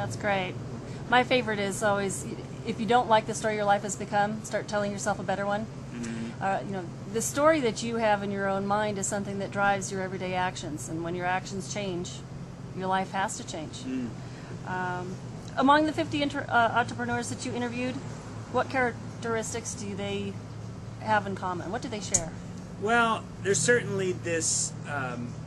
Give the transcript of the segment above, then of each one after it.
That's great. My favorite is always, if you don't like the story your life has become, start telling yourself a better one. You know, the story that you have in your own mind is something that drives your everyday actions, and when your actions change, your life has to change. Among the 50 entrepreneurs that you interviewed, what characteristics do they have in common? What do they share? Well, there's certainly this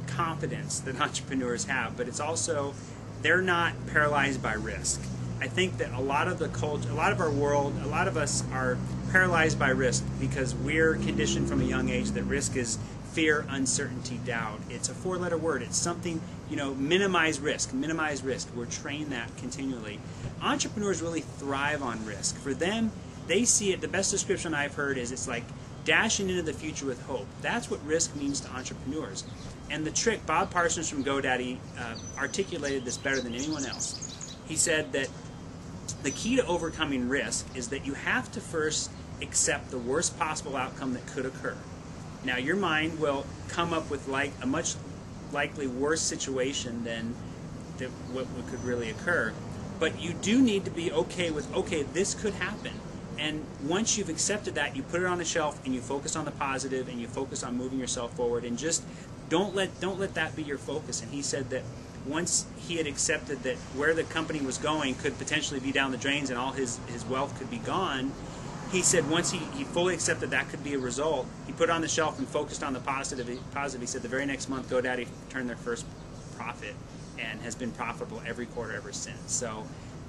confidence that entrepreneurs have, but it's also they're not paralyzed by risk. I think that a lot of the culture, a lot of our world, a lot of us are paralyzed by risk because we're conditioned from a young age that risk is fear, uncertainty, doubt. It's a four-letter word. It's something, you know, minimize risk, minimize risk. We're trained that continually. Entrepreneurs really thrive on risk. For them, they see it, the best description I've heard is it's like dashing into the future with hope. That's what risk means to entrepreneurs. And the trick, Bob Parsons from GoDaddy articulated this better than anyone else. He said that the key to overcoming risk is that you have to first accept the worst possible outcome that could occur. Now, your mind will come up with like a much likely worse situation than what could really occur. But you do need to be okay with, okay, this could happen. And once you've accepted that, you put it on the shelf and you focus on the positive and you focus on moving yourself forward, and just don't let that be your focus. And he said that once he had accepted that where the company was going could potentially be down the drains and all his wealth could be gone, he said once he fully accepted that could be a result, he put it on the shelf and focused on the positive. He said the very next month GoDaddy turned their first profit and has been profitable every quarter ever since. So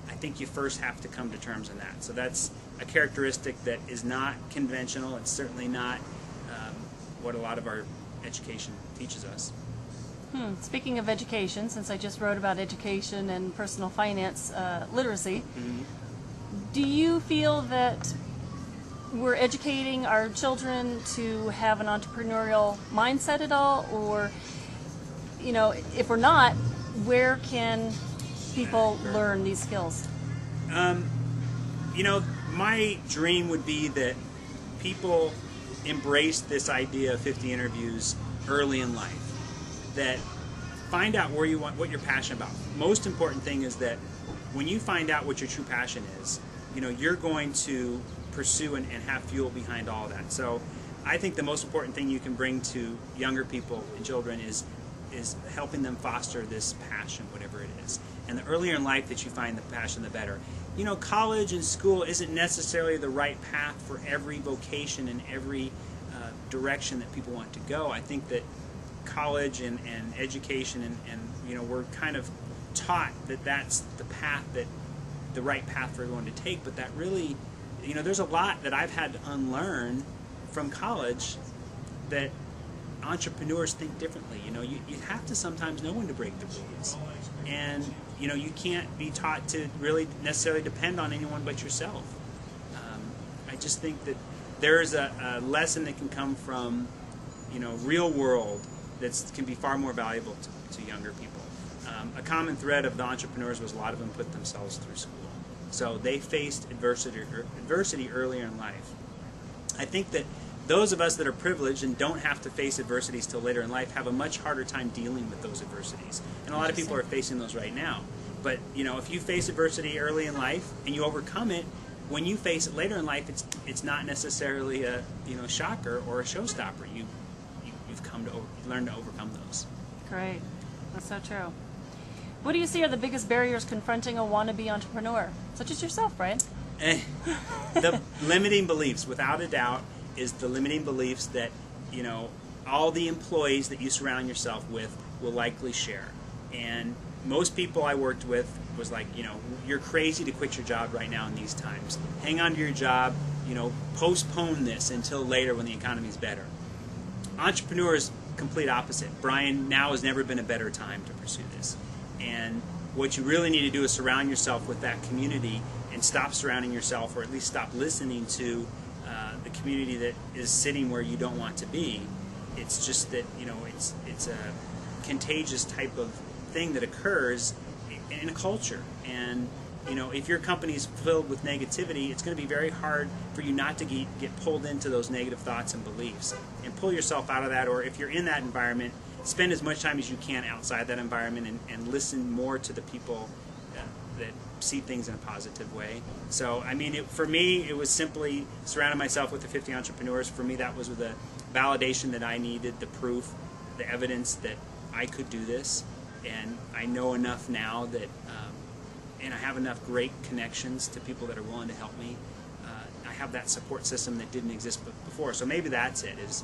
I think you first have to come to terms on that. So that's a characteristic that is not conventional. It's certainly not what a lot of our education teaches us. Speaking of education, since I just wrote about education and personal finance literacy, do you feel that we're educating our children to have an entrepreneurial mindset at all? Or, you know, if we're not, where can people learn these skills? You know, my dream would be that people embrace this idea of 50 interviews early in life. That find out where you want, what you're passionate about. Most important thing is that when you find out what your true passion is, you know, you're going to pursue and have fuel behind all of that. So I think the most important thing you can bring to younger people and children is helping them foster this passion, whatever it is. And the earlier in life that you find the passion, the better. You know, college and school isn't necessarily the right path for every vocation and every direction that people want to go. I think that college and education and you know, we're kind of taught that that's the path, that the right path for everyone to take, but that really, you know, there's a lot that I've had to unlearn from college, that entrepreneurs think differently. You know, you have to sometimes know when to break the rules, and you know, you can't be taught to really necessarily depend on anyone but yourself. I just think that there's a lesson that can come from, you know, real world that can be far more valuable to younger people. A common thread of the entrepreneurs was a lot of them put themselves through school. So they faced adversity earlier in life. I think that those of us that are privileged and don't have to face adversities till later in life have a much harder time dealing with those adversities. And a lot of people are facing those right now. But you know, if you face adversity early in life and you overcome it, when you face it later in life, it's not necessarily a, you know, shocker or a showstopper. You've come to learn to overcome those. Great, that's so true. What do you see are the biggest barriers confronting a wannabe entrepreneur, such as yourself, Brian? The limiting beliefs, without a doubt, is the limiting beliefs that, you know, all the employees that you surround yourself with will likely share. And most people I worked with was like, you know, you're crazy to quit your job right now in these times. Hang on to your job, you know, postpone this until later when the economy's better. Entrepreneurs, complete opposite. Brian, now has never been a better time to pursue this. And what you really need to do is surround yourself with that community and stop surrounding yourself, or at least stop listening to the community that is sitting where you don't want to be. It's just that, you know, it's a contagious type of thing that occurs in a culture. And you know, if your company is filled with negativity, it's going to be very hard for you not to get pulled into those negative thoughts and beliefs, and pull yourself out of that. Or if you're in that environment, spend as much time as you can outside that environment and listen more to the people that see things in a positive way. So, I mean, for me, it was simply surrounding myself with the 50 entrepreneurs. For me, that was the validation that I needed, the proof, the evidence that I could do this. And I know enough now that, and I have enough great connections to people that are willing to help me. I have that support system that didn't exist before. So maybe that's it, is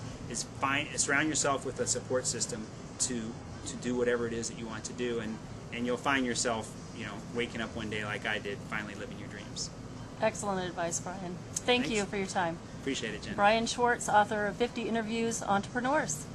surround yourself with a support system to do whatever it is that you want to do, and you'll find yourself, waking up one day like I did, finally living your dreams. Excellent advice, Brian. Thank Thanks. you for your time. Appreciate it, Jen. Brian Schwartz, author of 50 Interviews, Entrepreneurs.